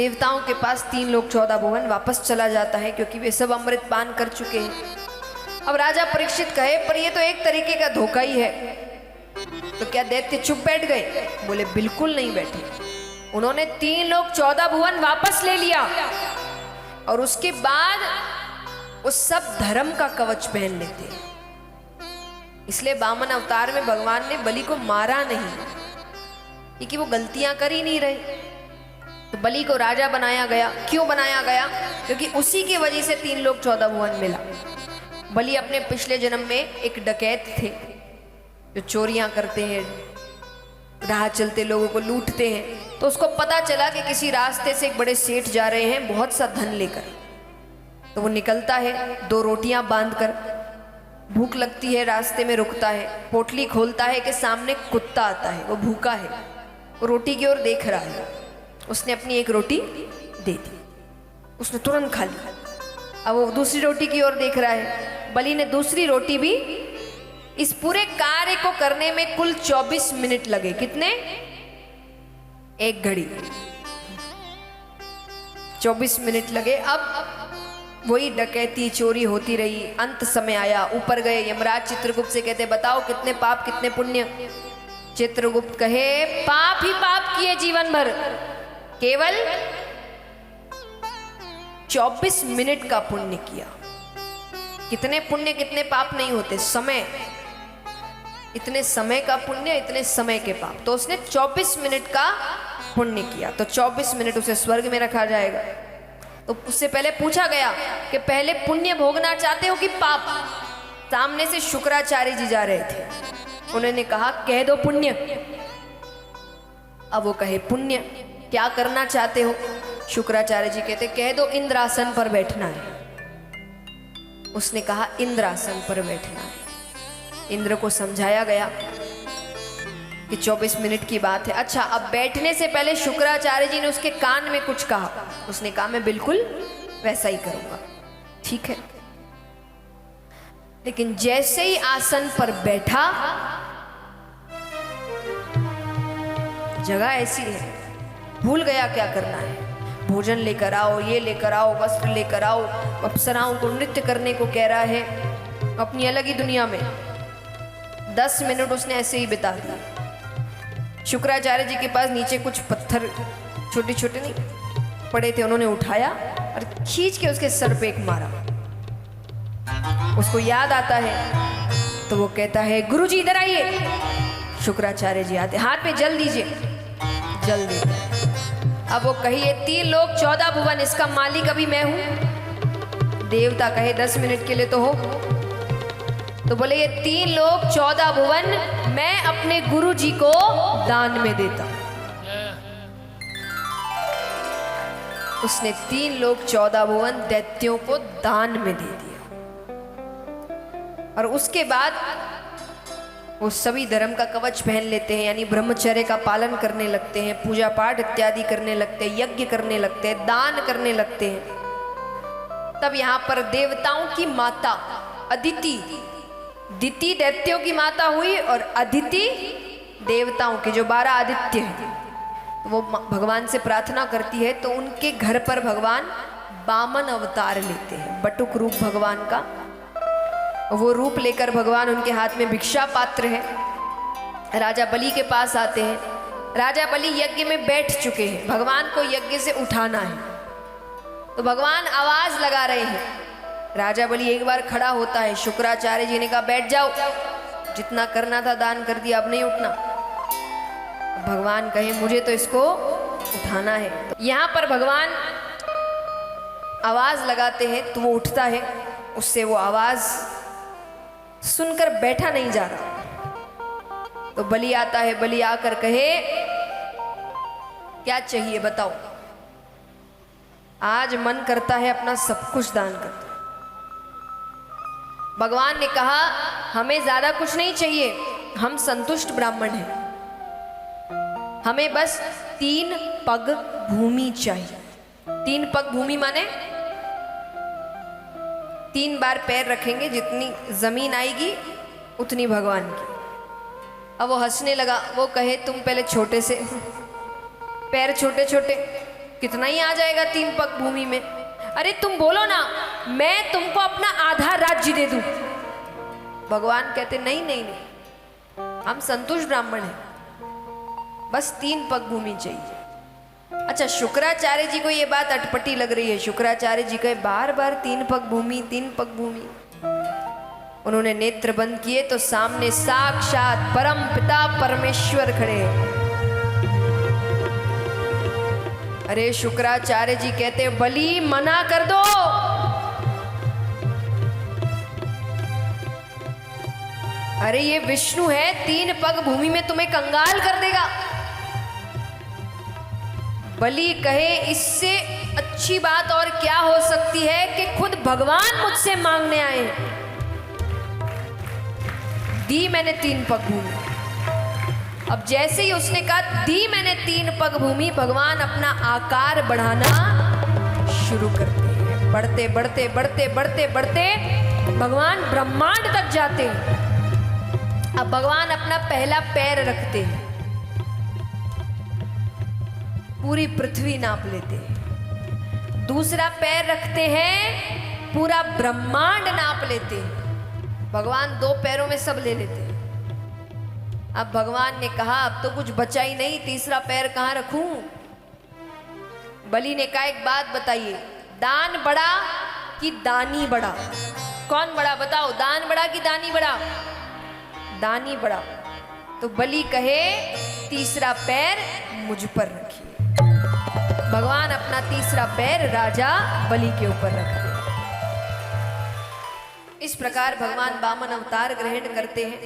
देवताओं के पास 3 लोग 14 भुवन वापस चला जाता है, क्योंकि वे सब अमृत पान कर चुके हैं। अब राजा परीक्षित कहे पर ये तो एक तरीके का धोखा ही है। तो क्या दैत्य चुप बैठ गए? बोले बिल्कुल नहीं बैठे। उन्होंने 3 लोग 14 भुवन वापस ले लिया और उसके बाद वो सब धर्म का कवच पहन लेते हैं। इसलिए वामन अवतार में भगवान ने बलि को मारा नहीं, क्योंकि वो गलतियां कर ही नहीं रहे। तो बलि को राजा बनाया गया। क्यों बनाया गया? क्योंकि उसी की वजह से 3 लोग 14 भुवन मिला। बलि अपने पिछले जन्म में एक डकैत थे, जो चोरियां करते हैं, राह चलते लोगों को लूटते हैं। तो उसको पता चला कि किसी रास्ते से एक बड़े सेठ जा रहे हैं बहुत सा धन लेकर। तो वो निकलता है 2 रोटियां बांधकर। भूख लगती है, रास्ते में रुकता है, पोटली खोलता है कि सामने कुत्ता आता है। वो भूखा है, वो रोटी की ओर देख रहा है। उसने अपनी एक रोटी दे दी, उसने तुरंत खा ली। अब वो दूसरी रोटी की ओर देख रहा है। बलि ने दूसरी रोटी भी। इस पूरे कार्य को करने में कुल 24 मिनट लगे। कितने? 1 घड़ी 24 मिनट लगे। अब वही डकैती चोरी होती रही। अंत समय आया, ऊपर गए यमराज चित्रगुप्त से कहते बताओ कितने पाप कितने पुण्य। चित्रगुप्त कहे पाप ही पाप किए जीवन भर, केवल 24 मिनट का पुण्य किया। कितने पुण्य कितने पाप नहीं होते, समय, इतने समय का पुण्य इतने समय के पाप। तो उसने 24 मिनट का पुण्य किया, तो 24 मिनट उसे स्वर्ग में रखा जाएगा। तो उससे पहले पूछा गया कि पहले पुण्य भोगना चाहते हो कि पाप? सामने से शुक्राचार्य जी जा रहे थे। उन्होंने कहा कह दो पुण्य। अब वो कहे पुण्य। क्या करना चाहते हो? शुक्राचार्य जी कहते कह दो इंद्रासन पर बैठना है। उसने कहा इंद्रासन पर बैठना है। इंद्र को समझाया गया कि 24 मिनट की बात है। अच्छा, अब बैठने से पहले शुक्राचार्य जी ने उसके कान में कुछ कहा। उसने कहा मैं बिल्कुल वैसा ही करूंगा। ठीक है, लेकिन जैसे ही आसन पर बैठा, जगह ऐसी है, भूल गया क्या करना है। भोजन लेकर आओ, ये लेकर आओ, वस्त्र लेकर आओ, अप्सराओं को नृत्य करने को कह रहा है, अपनी अलग ही दुनिया में। 10 मिनट उसने ऐसे ही बिता दिया। शुक्राचार्य जी के पास नीचे कुछ पत्थर छोटे छोटे नहीं पड़े थे, उन्होंने उठाया और खींच के उसके सर पे एक मारा। उसको याद आता है तो वो कहता है गुरुजी इधर आइए। शुक्राचार्य जी आते, हाथ में जल दीजिए। जल देते। अब वो कहिए 3 लोग 14 भुवन, इसका मालिक अभी मैं हूं। देवता कहे 10 मिनट के लिए तो हो। तो बोले ये 3 लोग 14 भुवन मैं अपने गुरु जी को दान में देता। उसने 3 लोग 14 भुवन दैत्यों को दान में दे दिया। और उसके बाद वो सभी धर्म का कवच पहन लेते हैं, यानी ब्रह्मचर्य का पालन करने लगते हैं, पूजा पाठ इत्यादि करने लगते हैं, यज्ञ करने लगते हैं, दान करने लगते हैं। तब यहाँ पर देवताओं की माता अदिति, दिति दैत्यों की माता हुई और अदिति देवताओं के, जो 12 आदित्य हैं। तो वो भगवान से प्रार्थना करती है, तो उनके घर पर भगवान वामन अवतार लेते हैं, बटुक रूप भगवान का। वो रूप लेकर भगवान उनके हाथ में भिक्षा पात्र है। राजा बलि के पास आते हैं। राजा बलि यज्ञ में बैठ चुके हैं, भगवान को यज्ञ से उठाना है। तो भगवान आवाज लगा रहे हैं। राजा बलि एक बार खड़ा होता है। शुक्राचार्य जी ने कहा बैठ जाओ, जितना करना था दान कर दिया, अब नहीं उठना। भगवान कहे मुझे तो इसको उठाना है। तो यहाँ पर भगवान आवाज लगाते हैं तो वो उठता है। उससे वो आवाज सुनकर बैठा नहीं जा रहा। तो बलि आता है। बलि आकर कहे क्या चाहिए बताओ। आज मन करता है अपना सब कुछ दान कर दो। भगवान ने कहा हमें ज्यादा कुछ नहीं चाहिए, हम संतुष्ट ब्राह्मण हैं, हमें बस 3 पग भूमि चाहिए। 3 पग भूमि माने 3 बार पैर रखेंगे, जितनी जमीन आएगी उतनी भगवान की। अब वो हंसने लगा। वो कहे तुम पहले छोटे से पैर छोटे छोटे, कितना ही आ जाएगा 3 पग भूमि में। अरे तुम बोलो ना, मैं तुमको अपना आधा राज्य दे दूं। भगवान कहते नहीं नहीं नहीं, हम संतुष्ट ब्राह्मण हैं, बस 3 पग भूमि चाहिए। अच्छा, शुक्राचार्य जी को ये बात अटपटी लग रही है। शुक्राचार्य जी कहे बार बार 3 पग भूमि, 3 पग भूमि। उन्होंने नेत्र बंद किए तो सामने साक्षात परम पिता परमेश्वर खड़े हैं। अरे शुक्राचार्य जी कहते बलि मना कर दो। अरे ये विष्णु है, 3 पग भूमि में तुम्हें कंगाल कर देगा। बलि कहे इससे अच्छी बात और क्या हो सकती है कि खुद भगवान मुझसे मांगने आए। दी मैंने 3 पग भूमि। अब जैसे ही उसने कहा दी मैंने 3 पग भूमि, भगवान अपना आकार बढ़ाना शुरू करते हैं। बढ़ते बढ़ते बढ़ते बढ़ते बढ़ते भगवान ब्रह्मांड तक जाते हैं। अब भगवान अपना पहला पैर रखते हैं, पूरी पृथ्वी नाप लेते हैं। दूसरा पैर रखते हैं, पूरा ब्रह्मांड नाप लेते हैं। भगवान 2 पैरों में सब ले लेते हैं। अब भगवान ने कहा अब तो कुछ बचा ही नहीं, तीसरा पैर कहां रखूं। बलि ने कहा एक बात बताइए, दान बड़ा कि दानी बड़ा? कौन बड़ा बताओ, दान बड़ा कि दानी बड़ा? दानी बड़ा। तो बलि कहे तीसरा पैर मुझ पर रखिए। भगवान अपना तीसरा पैर राजा बलि के ऊपर रखते हैं। इस प्रकार भगवान वामन अवतार ग्रहण करते हैं।